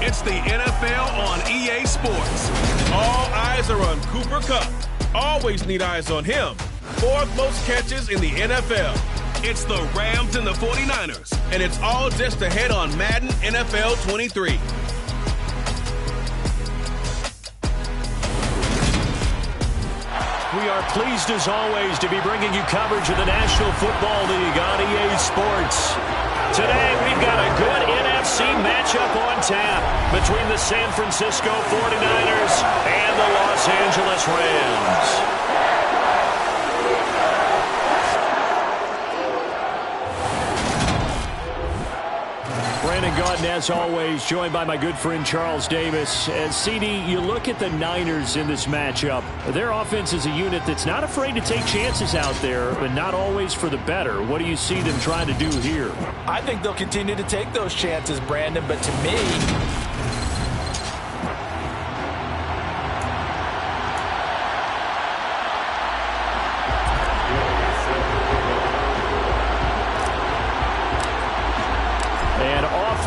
It's the NFL on EA Sports. All eyes are on Cooper Kupp. Always need eyes on him. Fourth most catches in the NFL. It's the Rams and the 49ers, and it's all just ahead on Madden NFL 23. We are pleased as always to be bringing you coverage of the National Football League on EA Sports. Today we've got a good NFC matchup on tap between the San Francisco 49ers and the Los Angeles Rams. Brandon Gaudin, as always, joined by my good friend Charles Davis. As CD, you look at the Niners in this matchup. Their offense is a unit that's not afraid to take chances out there, but not always for the better. What do you see them trying to do here? I think they'll continue to take those chances, Brandon, but to me,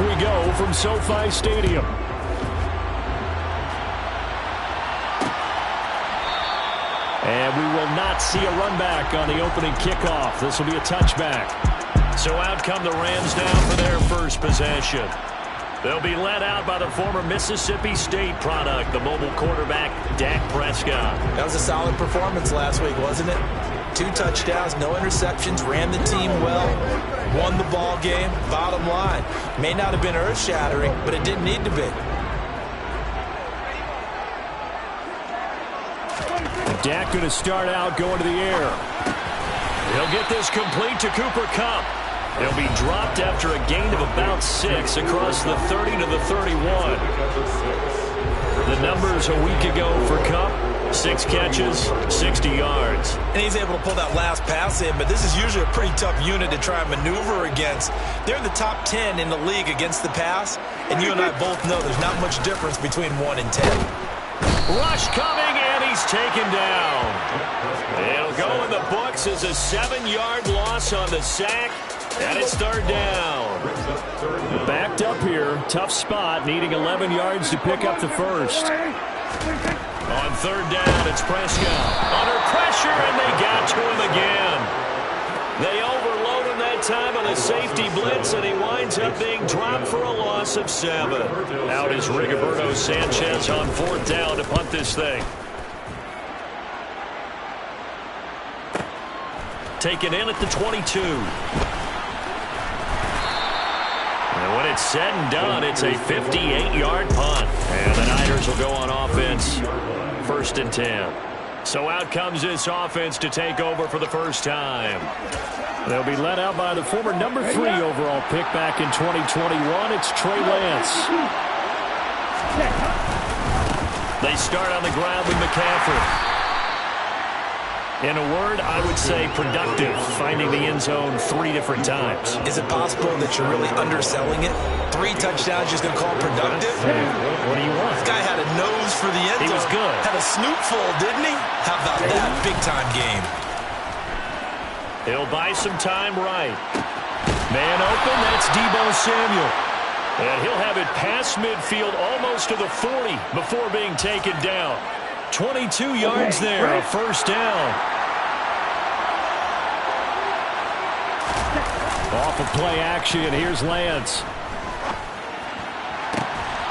we go from SoFi Stadium. And we will not see a run back on the opening kickoff. This will be a touchback. So out come the Rams now for their first possession. They'll be led out by the former Mississippi State product, the mobile quarterback, Dak Prescott. That was a solid performance last week, wasn't it? 2 touchdowns, no interceptions, ran the team well, won the ball game. Bottom line, may not have been earth-shattering, but it didn't need to be. Dak going to start out going to the air. He'll get this complete to Cooper Kupp. He'll be dropped after a gain of about 6 across the 30 to the 31. The numbers a week ago for Kupp: 6 catches, 60 yards. And he's able to pull that last pass in, but this is usually a pretty tough unit to try and maneuver against. They're in the top 10 in the league against the pass, and you and I both know there's not much difference between 1 and 10. Rush coming, and he's taken down. It'll go in the books as a 7-yard loss on the sack, and it's 3rd down. Backed up here, tough spot, needing 11 yards to pick up the first. On 3rd down, it's Prescott. Under pressure, and they got to him again. They overload him that time on a safety blitz, and he winds up being dropped for a loss of 7. Out is Rigoberto Sanchez on 4th down to punt this thing. Taken in at the 22. And when it's said and done, it's a 58-yard punt. And the Niners will go on offense, 1st and 10. So out comes this offense to take over for the first time. They'll be led out by the former number 3 overall pick back in 2021. It's Trey Lance. They start on the ground with McCaffrey. In a word, I would say productive, finding the end zone 3 different times. Is it possible that you're really underselling it? 3 touchdowns, just going to call it productive? What do you want? This guy had a nose for the end zone. He was good. Had a snootful, didn't he? How about that big-time game? He'll buy some time right. Man open, that's Deebo Samuel. And he'll have it past midfield almost to the 40 before being taken down. 22 yards there, a 1st down. Off of play action, here's Lance.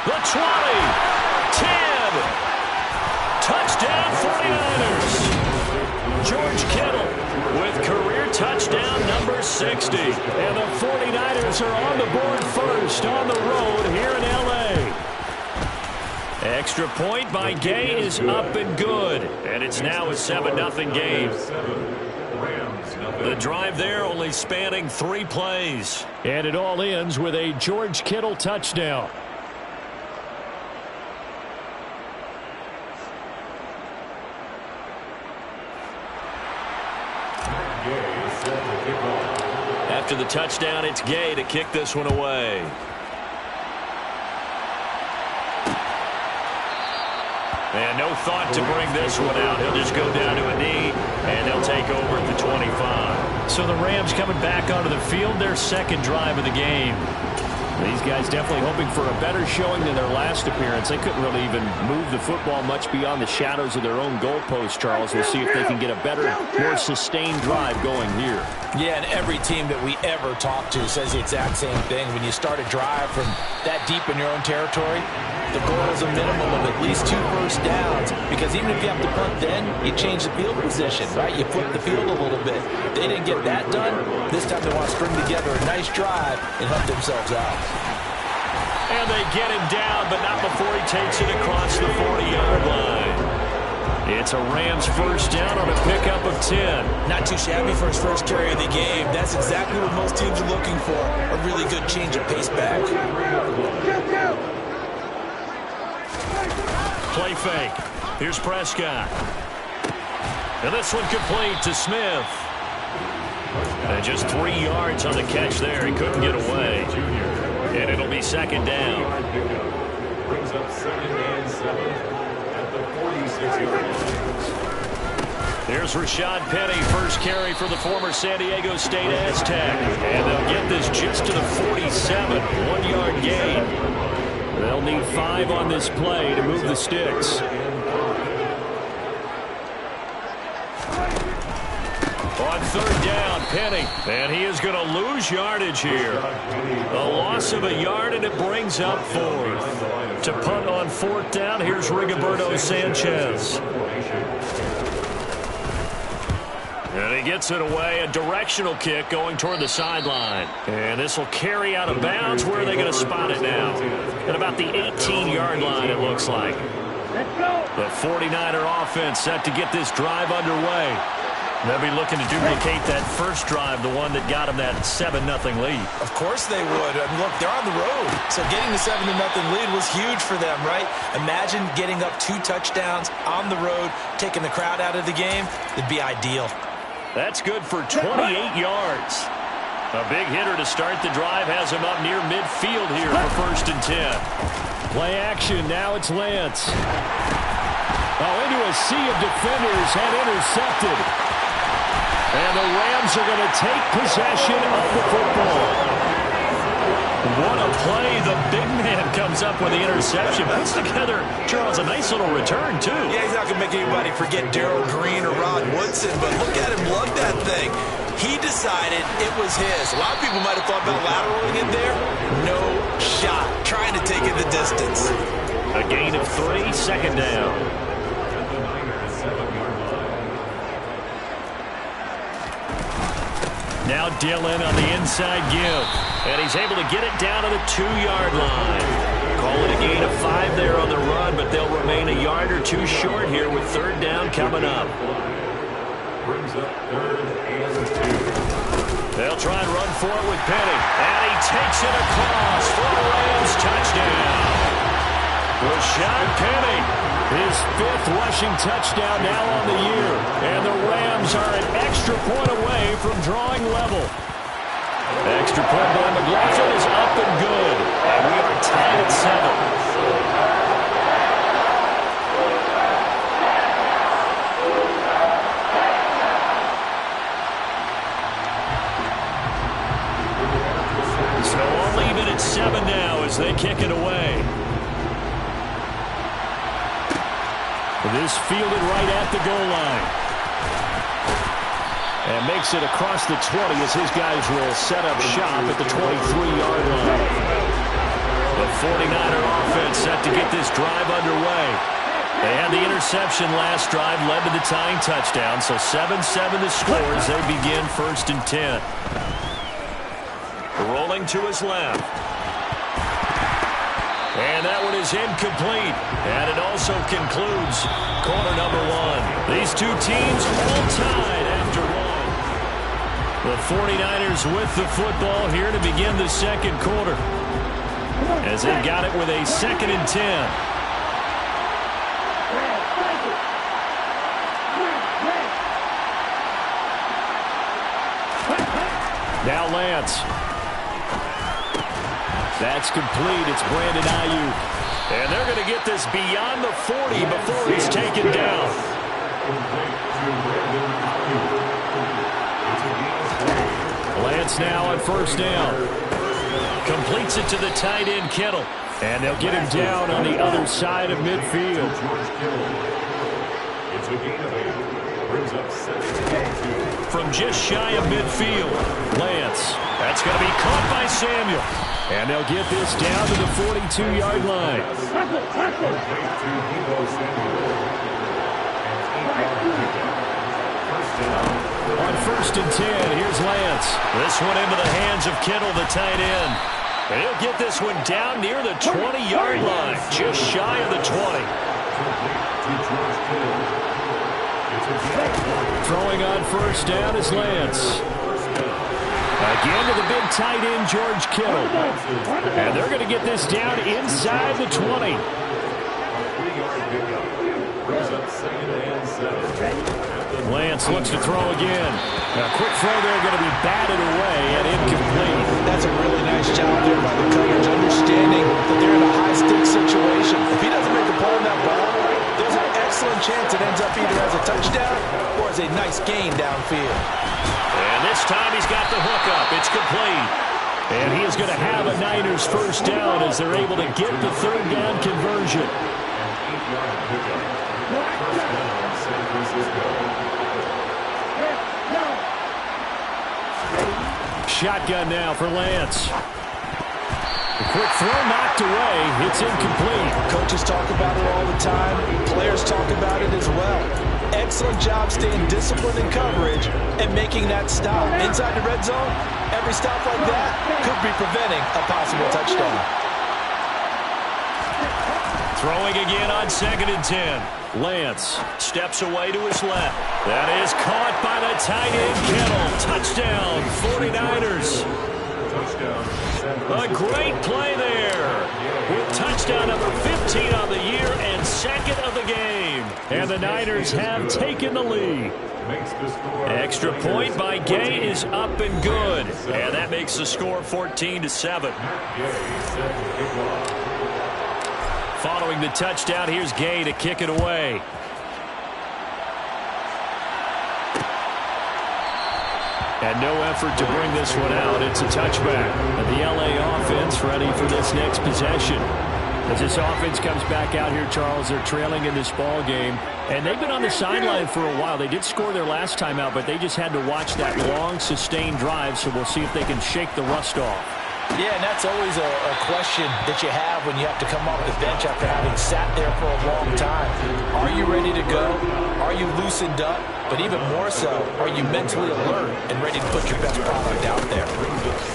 The 20, 10, touchdown 49ers. George Kittle with career touchdown number 60. And the 49ers are on the board first on the road here in L.A. Extra point by Gay is up and good. And it's now a 7-0 game. The drive there only spanning 3 plays. And it all ends with a George Kittle touchdown. After the touchdown, it's Gay to kick this one away. And no thought to bring this one out. He'll just go down to a knee, and they'll take over at the 25. So the Rams coming back onto the field, their 2nd drive of the game. These guys definitely hoping for a better showing than their last appearance. They couldn't really even move the football much beyond the shadows of their own goalpost, Charles. We'll see if they can get a better, more sustained drive going here. Yeah, and every team that we ever talk to says the exact same thing. When you start a drive from that deep in your own territory, the goal is a minimum of at least 2 first downs, because even if you have to punt then, you change the field position, right? You flip the field a little bit. They didn't get that done. This time they want to string together a nice drive and help themselves out. And they get him down, but not before he takes it across the 40-yard line. It's a Rams first down on a pickup of 10. Not too shabby for his first carry of the game. That's exactly what most teams are looking for, a really good change of pace back. Play fake. Here's Prescott. And this one complete to Smith. And just 3 yards on the catch there. He couldn't get away. And it'll be second down. Brings up 2nd and 7 at the 46-yard line. There's Rashad Penny, first carry for the former San Diego State Aztec. And they'll get this just to the 47, 1-yard gain. They'll need 5 on this play to move the sticks. On third down, Penny. And he is going to lose yardage here. A loss of a yard, and it brings up 4th. To punt on 4th down, here's Rigoberto Sanchez. And he gets it away, a directional kick going toward the sideline. And this will carry out of bounds. Where are they going to spot it now? At about the 18-yard line, it looks like. The 49er offense set to get this drive underway. They'll be looking to duplicate that first drive, the one that got them that 7-0 lead. Of course they would. I mean, look, they're on the road. So getting the 7-0 lead was huge for them, right? Imagine getting up 2 touchdowns on the road, taking the crowd out of the game. It'd be ideal. That's good for 28 yards. A big hitter to start the drive has him up near midfield here for 1st and 10. Play action. Now it's Lance. Into a sea of defenders and intercepted. And the Rams are going to take possession of the football. What a play. The big man comes up with the interception. Puts together, Charles, a nice little return, too. Yeah, he's not going to make anybody forget Darrell Green or Rod Woodson, but look at him lug that thing. He decided it was his. A lot of people might have thought about lateraling it there. No shot. Trying to take it the distance. A gain of 3, 2nd down. Now Dillon on the inside give. And he's able to get it down to the 2-yard line. Call it a gain of 5 there on the run, but they'll remain a yard or 2 short here with 3rd down coming up. Brings up 3rd and 2. They'll try and run for it with Penny. And he takes it across for a Rams touchdown. Rashad Penny, his 5th rushing touchdown now on the year. And the Rams are an extra point away from drawing level. Extra point by McLaughlin is up and good. And we are tied at 7. So all even at 7 now as they kick it away. This fielded right at the goal line. And makes it across the 20 as his guys will set up shop at the 23-yard line. The 49er offense set to get this drive underway. They had the interception last drive, led to the tying touchdown. So 7-7 the score as they begin 1st and 10. Rolling to his left. And that one is incomplete. And it also concludes quarter number 1. These two teams all tied after 1. The 49ers with the football here to begin the 2nd quarter. As they've got it with a 2nd and 10. Now Lance. That's complete. It's Brandon Ayuk. And they're going to get this beyond the 40 before he's taken down. Lance now on 1st down. Completes it to the tight end, Kittle. And they'll get him down on the other side of midfield. It's a gain of 8. Brings up 7-2. From just shy of midfield, Lance. That's going to be caught by Samuel. And they'll get this down to the 42-yard line. On 1st and 10, here's Lance. This one into the hands of Kittle, the tight end. And he'll get this one down near the 20-yard line, just shy of the 20. Throwing on 1st down is Lance. Again to the big tight end, George Kittle. And they're going to get this down inside the 20. Lance looks to throw again. A quick throw there, going to be batted away and incomplete. That's a really nice job there by the coverage, understanding that they're in a high-stakes situation. If he doesn't make a play on that ball, there's an excellent chance it ends up either as a touchdown or as a nice gain downfield. And this time he's got the hook up. It's complete. And he is going to have a Niners 1st down as they're able to get the 3rd down conversion. Shotgun now for Lance. A quick throw knocked away. It's incomplete. Coaches talk about it all the time. Players talk about it as well. Excellent job staying disciplined in coverage and making that stop. Inside the red zone, every stop like that could be preventing a possible touchdown. Throwing again on 2nd and 10. Lance steps away to his left. That is caught by the tight end, Kittle. Touchdown, 49ers. A great play there with touchdown number 15 on the year and 2nd of the game. And the Niners have taken the lead. Extra point by Gay is up and good. And that makes the score 14-7. Following the touchdown, here's Gay to kick it away. And no effort to bring this one out. It's a touchback. And the LA offense ready for this next possession. As this offense comes back out here, Charles, they're trailing in this ball game. And they've been on the sideline for a while. They did score their last time out, but they just had to watch that long, sustained drive. So we'll see if they can shake the rust off. Yeah, and that's always a question that you have when you have to come off the bench after having sat there for a long time. Are you ready to go? Are you loosened up? But even more so, are you mentally alert and ready to put your best product out there?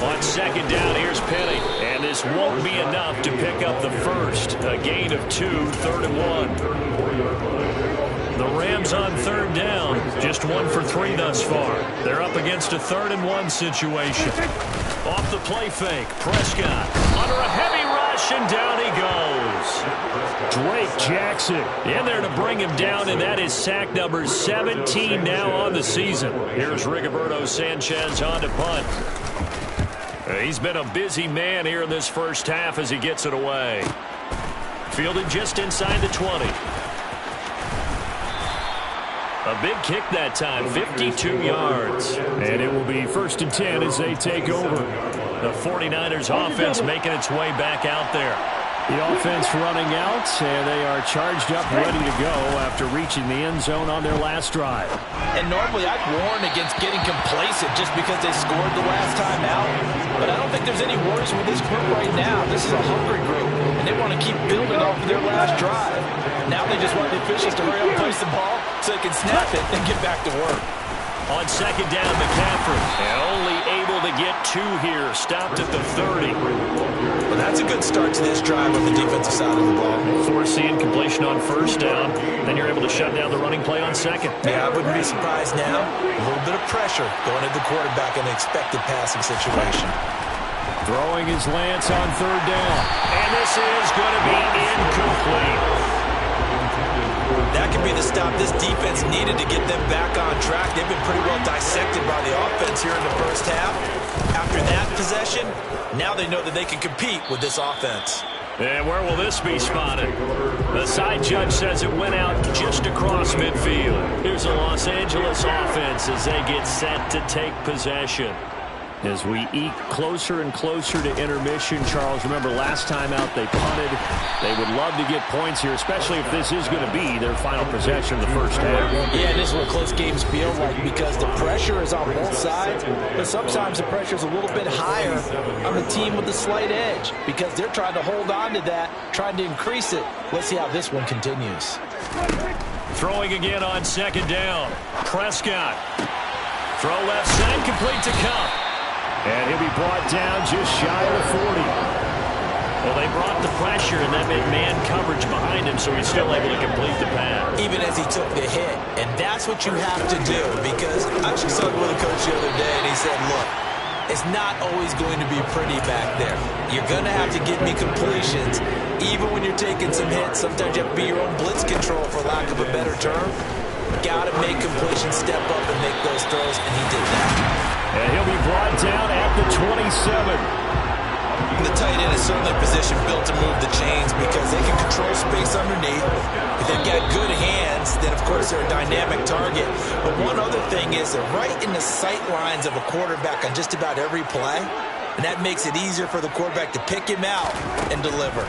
On 2nd down, here's Penny. And this won't be enough to pick up the 1st. A gain of 2, 3rd and 1. The Rams on 3rd down. Just 1 for 3 thus far. They're up against a 3rd and 1 situation. Off the play fake, Prescott under a heavy rush, and down he goes. Drake Jackson in there to bring him down, and that is sack number 17 now on the season. Here's Rigoberto Sanchez on to punt. He's been a busy man here in this 1st half as he gets it away. Fielded just inside the 20. A big kick that time, 52 yards. And it will be 1st and 10 as they take over. The 49ers offense making its way back out there. The offense running out, and they are charged up, ready to go after reaching the end zone on their last drive. And normally I'd warn against getting complacent just because they scored the last time out. But I don't think there's any worries with this group right now. This is a hungry group, and they want to keep building off of their last drive. Now they just want the officials to hurry up and place the ball so they can snap it and get back to work. On 2nd down, McCaffrey, and only able to get 2 here. Stopped at the 30. Well, that's a good start to this drive on the defensive side of the ball. Force the incompletion on 1st down. Then you're able to shut down the running play on 2nd. Yeah, I wouldn't be surprised now. A little bit of pressure going at the quarterback in an expected passing situation. Throwing his Lance on 3rd down. And this is going to be incomplete. That could be the stop this defense needed to get them back on track. They've been pretty well dissected by the offense here in the 1st half. After that possession, now they know that they can compete with this offense. And where will this be spotted? The side judge says it went out just across midfield. Here's a Los Angeles offense as they get set to take possession. As we eke closer and closer to intermission, Charles, remember last time out they punted. They would love to get points here, especially if this is going to be their final possession of the first half. Yeah, and this is what close games feel like because the pressure is on both sides, but sometimes the pressure is a little bit higher on the team with the slight edge because they're trying to hold on to that, trying to increase it. Let's see how this one continues. Throwing again on second down. Prescott. Throw left side, complete to Cup. And he'll be brought down just shy of the 40. Well, they brought the pressure, and that made man coverage behind him, so he's still able to complete the pass. Even as he took the hit, and that's what you have to do, because I actually talked with a coach the other day, and he said, look, it's not always going to be pretty back there. You're going to have to give me completions, even when you're taking some hits. Sometimes you have to be your own blitz control, for lack of a better term. Got to make completions, step up, and make those throws, and he did that. And he'll be brought down at the 27. The tight end is certainly a position built to move the chains because they can control space underneath. If they've got good hands, then, of course, they're a dynamic target. But one other thing is they're right in the sight lines of a quarterback on just about every play, and that makes it easier for the quarterback to pick him out and deliver.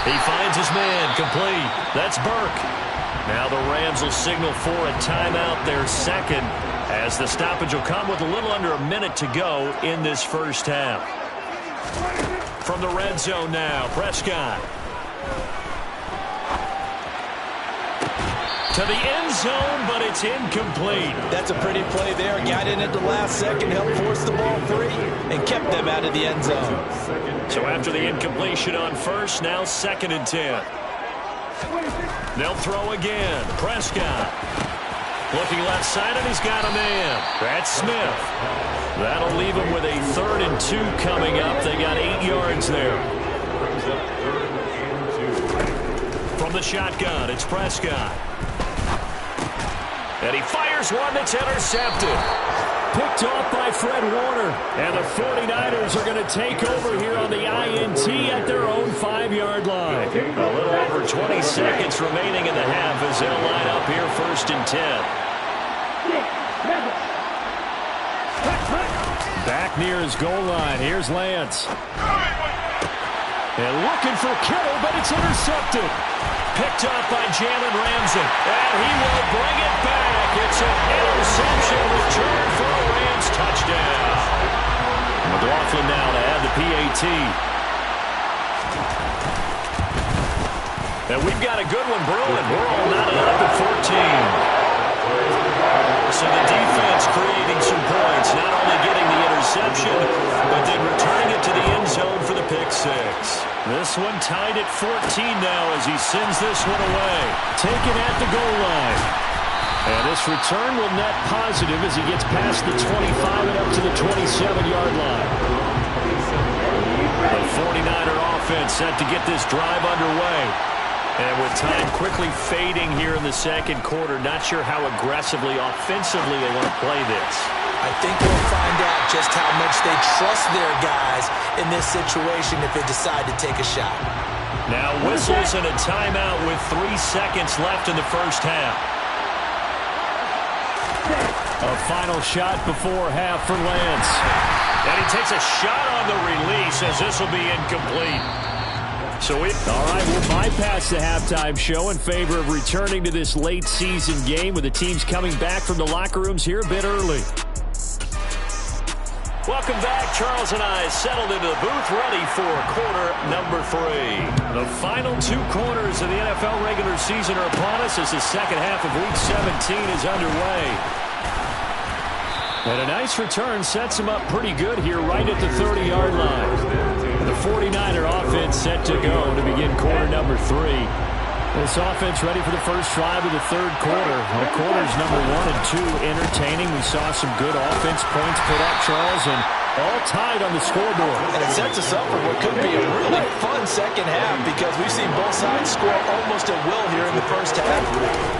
He finds his man, complete. That's Burke. Now the Rams will signal for a timeout, their second, as the stoppage will come with a little under a minute to go in this first half. From the red zone now, Prescott. To the end zone, but it's incomplete. That's a pretty play there. Got in at the last second, helped force the ball free, and kept them out of the end zone. So after the incompletion on first, now 2nd and 10. They'll throw again. Prescott. Looking left side, and he's got a man. That's Smith. That'll leave him with a 3rd and 2 coming up. They got 8 yards there. From the shotgun, it's Prescott. And he fires one that's intercepted. Picked off by Fred Warner. And the 49ers are going to take over here on the INT at their own 5-yard line. A little over 20 seconds remaining in the half as they'll line up here 1st and 10. Back near his goal line. Here's Lance. And looking for Kittle, but it's intercepted. Picked off by Jalen Ramsey. And he will bring it back. It's an interception return for a Rams touchdown. McLaughlin now to add the PAT. And we've got a good one brewing. We're all knotted up at 14. So the defense creating some points, not only getting the interception, but then returning it to the end zone for the pick six. This one tied at 14 now as he sends this one away. Taken at the goal line. And this return will net positive as he gets past the 25 and up to the 27-yard line. The 49er offense set to get this drive underway. And with time quickly fading here in the second quarter, not sure how aggressively, offensively they want to play this. I think we'll find out just how much they trust their guys in this situation if they decide to take a shot. Now whistles and a timeout with 3 seconds left in the first half. A final shot before half for Lance. And he takes a shot on the release as this will be incomplete. So all right, we'll bypass the halftime show in favor of returning to this late season game with the teams coming back from the locker rooms here a bit early. Welcome back. Charles and I settled into the booth ready for quarter number 3. The final 2 quarters of the NFL regular season are upon us as the second half of Week 17 is underway. And a nice return sets him up pretty good here right at the 30-yard line. The 49er offense set to go to begin quarter number 3. This offense ready for the first drive of the third quarter. Well, quarters number 1 and 2 entertaining. We saw some good offense points put up, Charles, and all tied on the scoreboard. And it sets us up for what could be a really fun second half because we've seen both sides score almost at will here in the first half.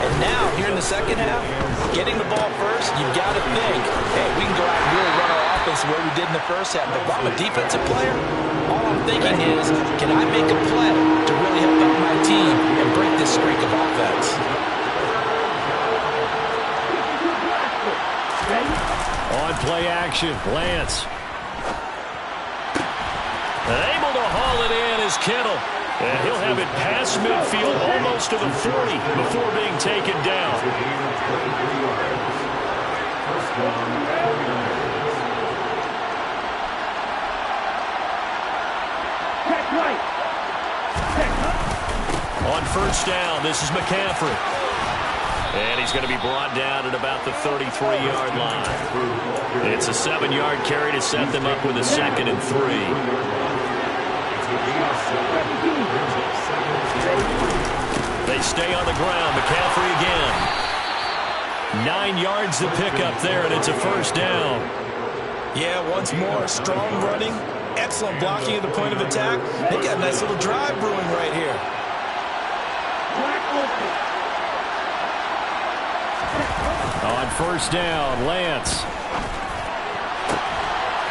And now, here in the second half, getting the ball first, you've got to think, hey, we can go out and really run our offense the way we did in the first half. But if I'm a defensive player, all I'm thinking is, can I make a play to really help out my team and break this streak of offense? play action. Lance. Able to haul it in is Kittle. And he'll have it past midfield almost to the 40 before being taken down. On first down, this is McCaffrey. And he's going to be brought down at about the 33-yard line. It's a 7-yard carry to set them up with a 2nd and 3. They stay on the ground. McCaffrey again. 9 yards to pick up there, and it's a first down. Yeah, once more, strong running, excellent blocking at the point of attack. They got a nice little drive brewing right here. On first down, Lance.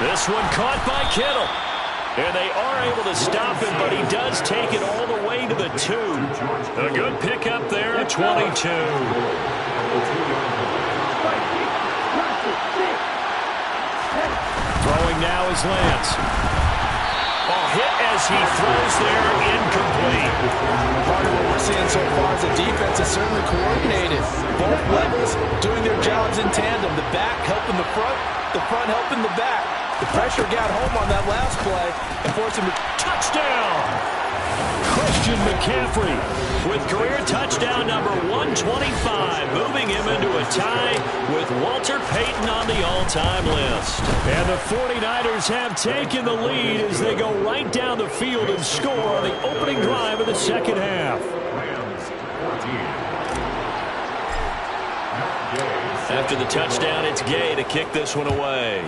This one caught by Kittle. And they are able to stop him, but he does take it all the way to the 2. A good pickup there at 22. Throwing now is Lance. Hit as he throws there, incomplete. Part of what we're seeing so far is the defense is certainly coordinated. Both levels doing their jobs in tandem. The back helping the front helping the back. The pressure got home on that last play and forced him to touchdown. Christian McCaffrey with career touchdown number 125, moving him into a tie with Walter Payton on the all-time list. And the 49ers have taken the lead as they go right down the field and score on the opening drive of the second half. After the touchdown, it's Gay to kick this one away.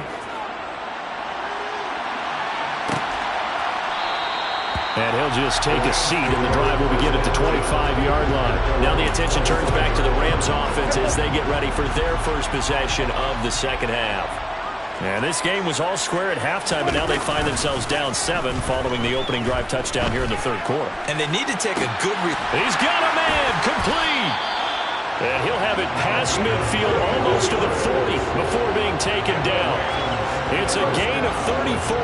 And he'll just take a seat, and the drive will begin at the 25-yard line. Now the attention turns back to the Rams offense as they get ready for their first possession of the second half. And this game was all square at halftime, but now they find themselves down 7 following the opening drive touchdown here in the third quarter. And they need to take a good He's got a man, complete. And he'll have it past midfield almost to the 40 before being taken down. It's a gain of 34.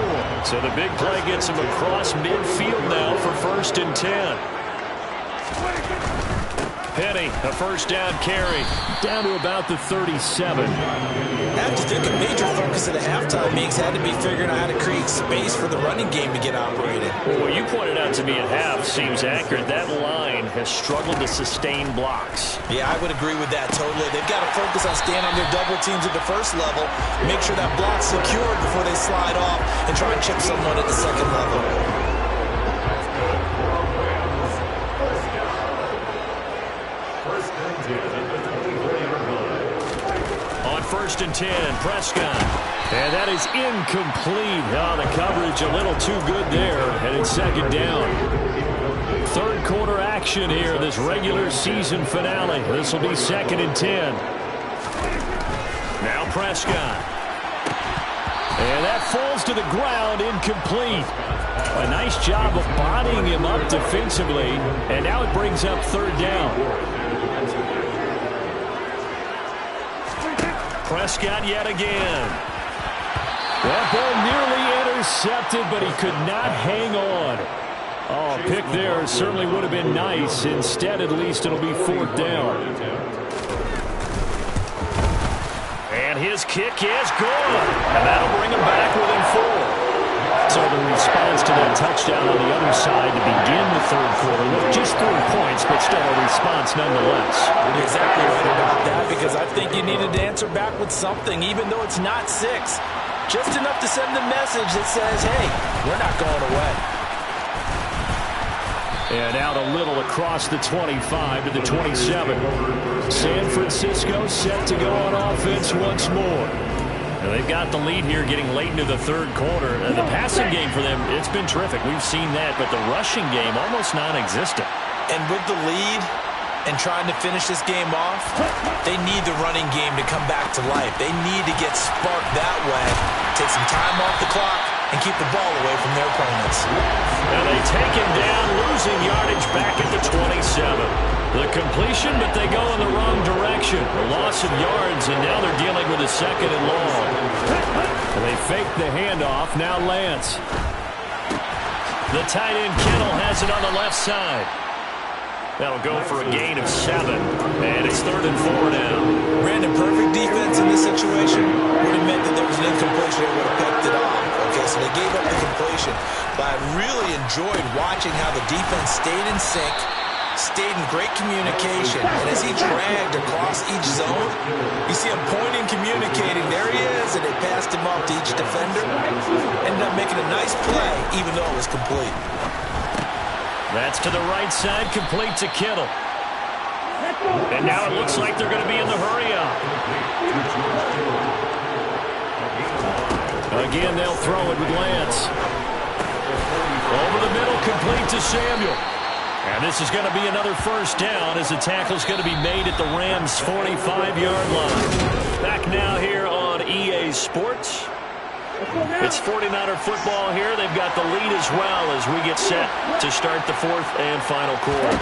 So the big play gets him across midfield now for 1st and 10. Penny, a first down carry, down to about the 37. I have to think a major focus of the halftime meetings had to be figuring out how to create space for the running game to get operated. Well, what you pointed out to me at half seems accurate. That line has struggled to sustain blocks. Yeah, I would agree with that totally. They've got to focus on staying on their double teams at the first level, make sure that block's secured before they slide off and try and chip someone at the second level. On 1st and 10, Prescott. And that is incomplete. Oh, the coverage a little too good there. And it's 2nd down. Third quarter action here, this regular season finale. This will be 2nd and 10. Now Prescott. And that falls to the ground, incomplete. A nice job of bodying him up defensively. And now it brings up 3rd down. Prescott yet again. That ball nearly intercepted, but he could not hang on. Oh, pick there certainly would have been nice. Instead, at least, it'll be 4th down. And his kick is good. And that'll bring him back within 4. So the response to that touchdown on the other side to begin the third quarter with just 3 points, but still a response nonetheless. You're exactly right about that, because I think you needed to answer back with something, even though it's not 6. Just enough to send the message that says, hey, we're not going away. And out a little across the 25 to the 27. San Francisco set to go on offense once more. Now they've got the lead here getting late into the third quarter. The passing game for them, it's been terrific. We've seen that, but the rushing game almost non-existent. And with the lead and trying to finish this game off, they need the running game to come back to life. They need to get sparked that way, take some time off the clock, and keep the ball away from their opponents. And they take him down, losing yardage back at the 27. The completion, but they go in the wrong direction. A loss of yards, and now they're dealing with a second and long. And they fake the handoff. Now Lance. The tight end Kittle has it on the left side. That'll go for a gain of 7. And it's 3rd and 4 now. Brandon, perfect defense in this situation would have meant that there was an incompletion that would have picked it off. Okay, so they gave up the completion. But I really enjoyed watching how the defense stayed in sync, stayed in great communication. And as he dragged across each zone, you see him pointing, communicating. There he is, and they passed him off to each defender. Ended up making a nice play, even though it was complete. That's to the right side, complete to Kittle. And now it looks like they're going to be in the hurry-up. Again, they'll throw it with Lance. Over the middle, complete to Samuel. And this is going to be another first down as the tackle's going to be made at the Rams' 45-yard line. Back now here on EA Sports. It's 49er football here. They've got the lead as well as we get set to start the 4th and final quarter.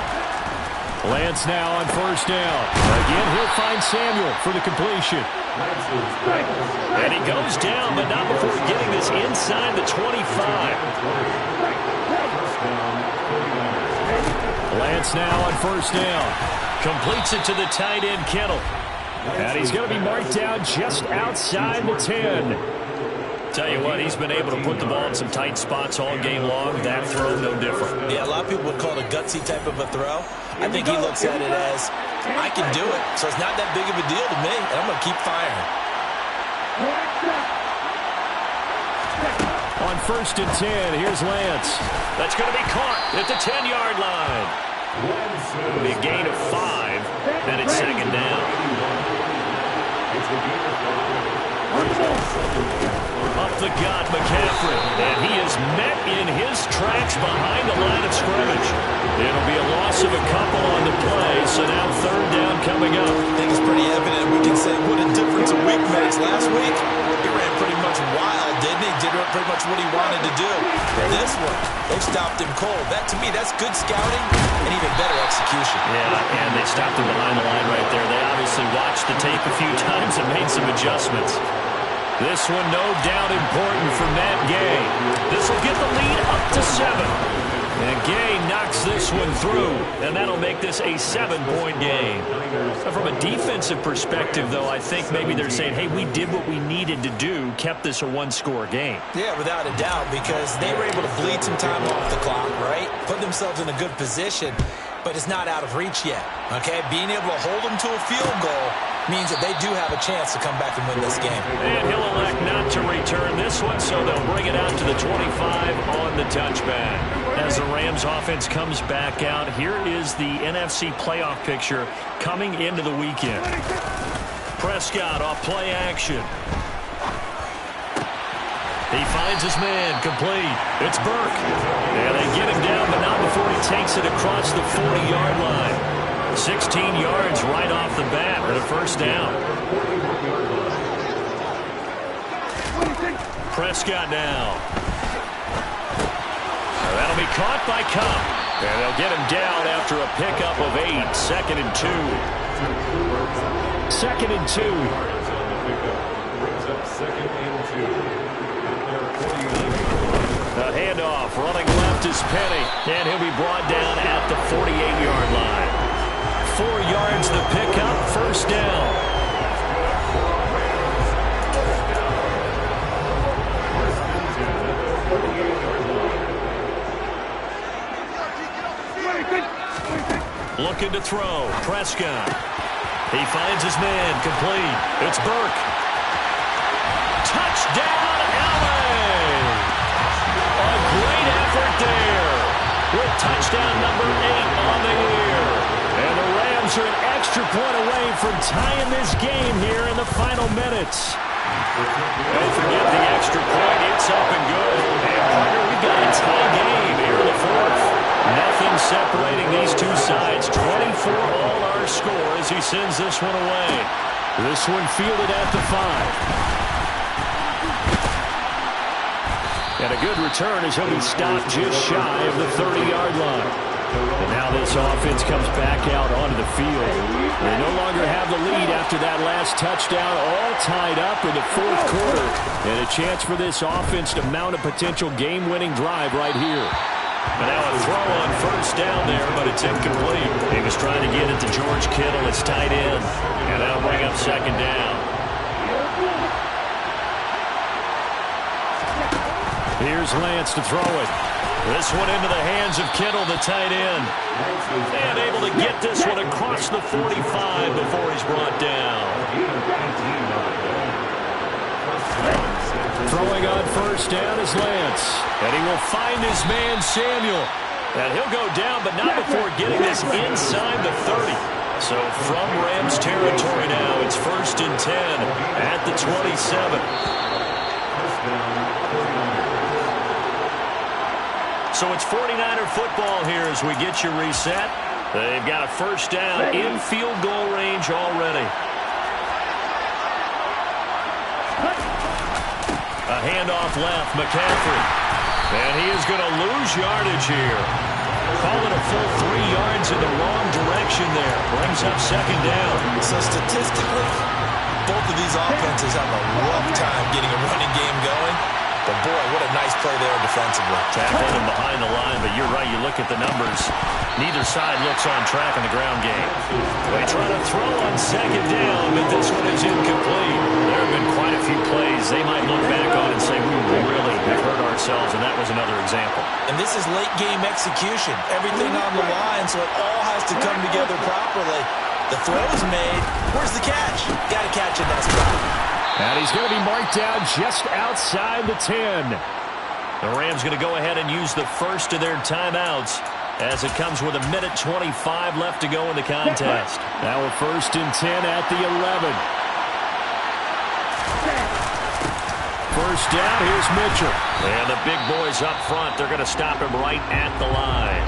Lance now on first down. Again, he'll find Samuel for the completion. And he goes down, but not before getting this inside the 25. Lance now on first down. Completes it to the tight end, Kittle. And he's going to be marked down just outside the 10. Tell you what, he's been able to put the ball in some tight spots all game long. That throw, no different. Yeah, a lot of people would call it a gutsy type of a throw. I think he looks at it as, I can do it, so it's not that big of a deal to me, and I'm going to keep firing. On 1st and 10, here's Lance. That's going to be caught at the 10-yard line. It'll be a gain of 5, and it's 2nd down. Up the gut, McCaffrey, and he is met in his tracks behind the line of scrimmage. It'll be a loss of a couple on the play, so now 3rd down coming up. I think it's pretty evident. We can say what a difference a week makes. Last week, he ran pretty much wild, didn't he? Did pretty much what he wanted to do. This one, they stopped him cold. That, to me, that's good scouting and even better execution. Yeah, and they stopped him behind the line right there. They obviously watched the tape a few times and made some adjustments. This one, no doubt, important for Matt Gay. This will get the lead up to 7. And Gay knocks this one through, and that'll make this a 7-point game. From a defensive perspective, though, I think maybe they're saying, hey, we did what we needed to do, kept this a 1-score game. Yeah, without a doubt, because they were able to bleed some time off the clock, right? Put themselves in a good position, but it's not out of reach yet, okay? Being able to hold them to a field goal means that they do have a chance to come back and win this game. And he'll elect not to return this one, so they'll bring it out to the 25 on the touchback. As the Rams offense comes back out, here is the NFC playoff picture coming into the weekend. Prescott off play action. He finds his man, complete. It's Burke. And they get him down, but not before he takes it across the 40-yard line. 16 yards right off the bat for the first down. Prescott now. That'll be caught by Cup. And they'll get him down after a pickup of 8. 2nd and 2. 2nd and 2. The handoff running left is Penny. And he'll be brought down at the 48-yard line. 4 yards the pickup, first down. Looking to throw, Prescott. He finds his man, complete. It's Burke. Touchdown, LA! A great effort there with touchdown number 8 on the year. And the Rams are an extra point away from tying this game here in the final minutes. Don't forget the extra point. It's up and good. And partner, we've got a tie game here in the 4th. Nothing separating these two sides. 24 all our score as he sends this one away. This one fielded at the 5. And a good return as he'll be stopped just shy of the 30-yard line. And now this offense comes back out onto the field. They no longer have the lead after that last touchdown, all tied up in the fourth quarter. And a chance for this offense to mount a potential game-winning drive right here. And now a throw on first down there, but it's incomplete. He was trying to get it to George Kittle, his tight end. And that'll bring up second down. Here's Lance to throw it. This one into the hands of Kittle, the tight end. And able to get this one across the 45 before he's brought down. Throwing on first down is Lance. And he will find his man Samuel. And he'll go down, but not before getting this inside the 30. So from Rams territory now, it's 1st and 10 at the 27. So it's 49er football here as we get you reset. They've got a first down in field goal range already. A handoff left, McCaffrey. And he is going to lose yardage here. Call it a full 3 yards in the wrong direction there. Brings up second down. So statistically, both of these offenses have a rough time getting a running game going. But boy, what a nice play there defensively. Tackling him behind the line, but you're right. You look at the numbers. Neither side looks on track in the ground game. They try to throw on second down, but this one is incomplete. There have been quite a few plays they might look back on and say, we really have hurt ourselves, and that was another example. And this is late game execution. Everything on the line, so it all has to come together properly. The throw is made. Where's the catch? Got to catch in that spot. And he's going to be marked down just outside the 10. The Rams going to go ahead and use the first of their timeouts as it comes with 1:25 left to go in the contest. Now a 1st and 10 at the 11. First down, here's Mitchell. And the big boys up front, they're going to stop him right at the line.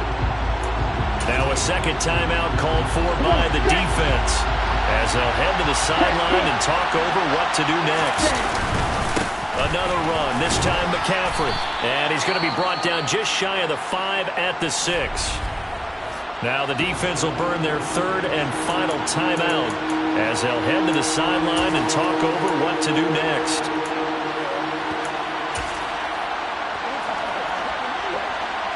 Now a second timeout called for by the defense, as they'll head to the sideline and talk over what to do next. Another run, this time McCaffrey. And he's going to be brought down just shy of the 5 at the 6. Now the defense will burn their 3rd and final timeout as they'll head to the sideline and talk over what to do next.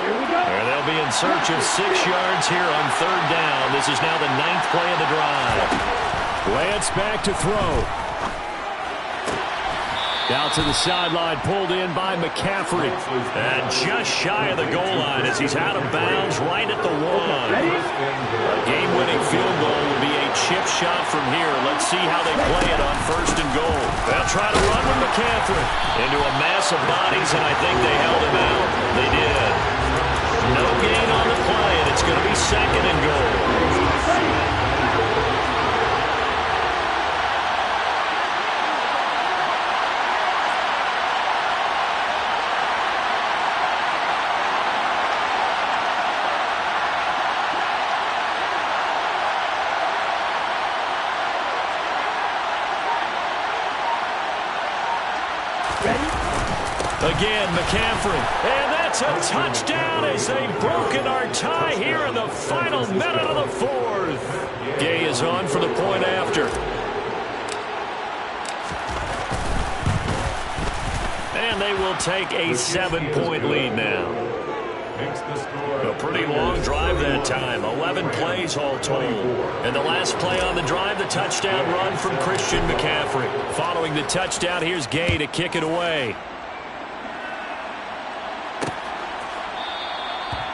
And they'll be in search of 6 yards here on 3rd down. This is now the 9th play of the drive. Lance back to throw. Out to the sideline, pulled in by McCaffrey. And just shy of the goal line as he's out of bounds right at the 1. A game-winning field goal will be a chip shot from here. Let's see how they play it on 1st and goal. They'll try to run with McCaffrey into a mass of bodies, and I think they held him out. They did. No gain on the play, and it's going to be 2nd and goal. Again, McCaffrey. And that's a touchdown as they've broken our tie here in the final minute of the 4th. Gay is on for the point after. And they will take a 7-point lead now. A pretty long drive that time. 11 plays all told. And the last play on the drive, the touchdown run from Christian McCaffrey. Following the touchdown, here's Gay to kick it away.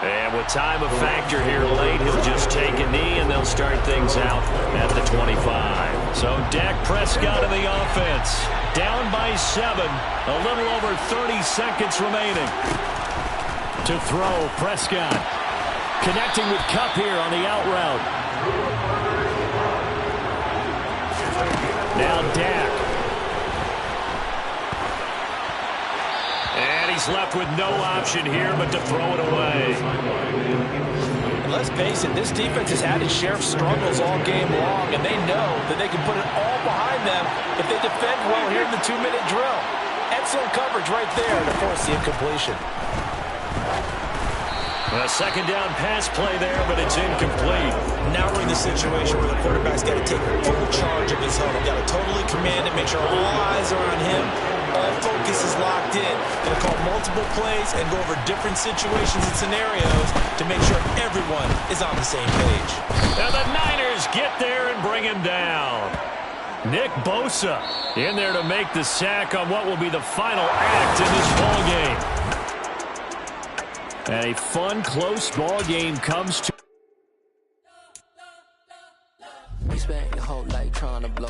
And with time a factor here late, he'll just take a knee and they'll start things out at the 25. So Dak Prescott in the offense. Down by 7. A little over 30 seconds remaining. To throw, Prescott. Connecting with Kupp here on the out route. Now Dak. And he's left with no option here but to throw it away. Let's face it, this defense has had its share of struggles all game long, and they know that they can put it all behind them if they defend well here in the 2-minute drill. Excellent coverage right there to force the incompletion. A second down pass play there, but it's incomplete. Now we're in the situation where the quarterback's got to take full charge of his huddle. Got to totally command it, make sure all eyes are on him. All focus is locked in. Going to call multiple plays and go over different situations and scenarios to make sure everyone is on the same page. And the Niners get there and bring him down. Nick Bosa in there to make the sack on what will be the final act in this ball game. And a fun, close ball game comes to... You spent your whole life trying to blow